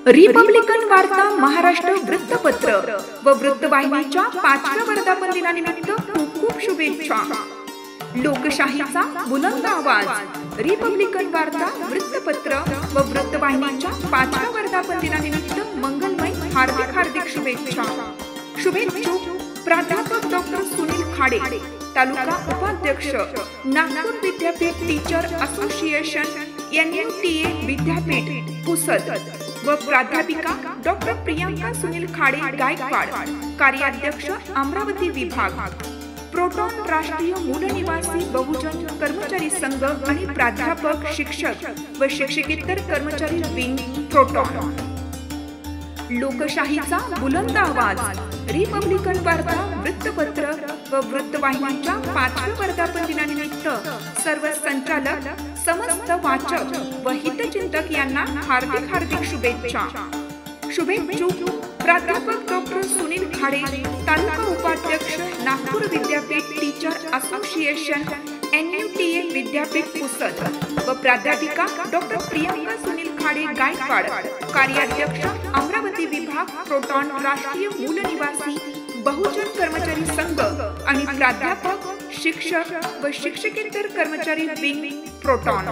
Republican वार्ता महाराष्ट्र वृत्तपत्र व वृत्तवाहिनीच्या 5व्या वर्धापन दिनानिमित्त खूप खूप शुभेच्छा। लोकशाहीचा बुलंद आवाज रिपब्लिकन वार्ता वृत्तपत्र व वृत्तवाहिनीच्या 5व्या वर्धापन दिनानिमित्त मंगलमय हार्दिक शुभेच्छा। शुभेच्छुक प्राध्यापक डॉक्टर सुनील खाडे, तालुका उपाध्यक्ष नागपूर विद्यापीठ टीचर असोसिएशन NUTA विद्यापीठ पुसद व प्राध्यापिका डॉक्टर प्रियंका सुनील खाडे गायकवाड, कार्याध्यक्ष अमरावती विभाग प्रोटॉन राष्ट्रीय मूल निवासी बहुजन कर्मचारी संघ आणि प्राध्यापक शिक्षक व शिक्षकेतर कर्मचारी विंग प्रोटॉन। लोकशाहीचा बुलंद आवाज रिपब्लिकन वार्ता वृत्तपत्र व वृत्तवाहिनीच्या 5व्या वर्धापन दिनानिमित्त सर्व संचालक, समस्त वाचक व हितचिंतक यांना हार्दिक शुभेच्छा। शुभेच्छुक प्राध्यापक डॉक्टर सुनील खाडे, तालुका उपाध्यक्ष नागपूर विद्यापीठ टीचर असोसिएशन NUTA विद्यापीठ पुसद व प्राध्यापिका डॉक्टर प्रियंका सुनील खाडे गायकवाड, कार्याध्यक्ष अमरावती विभाग प्रोटॉन राष्ट्रीय मूल निवासी बहुजन कर्मचारी संघ आणि प्राध्यापक शिक्षक व शिक्षकेतर कर्मचारी विंग प्रोटॉन।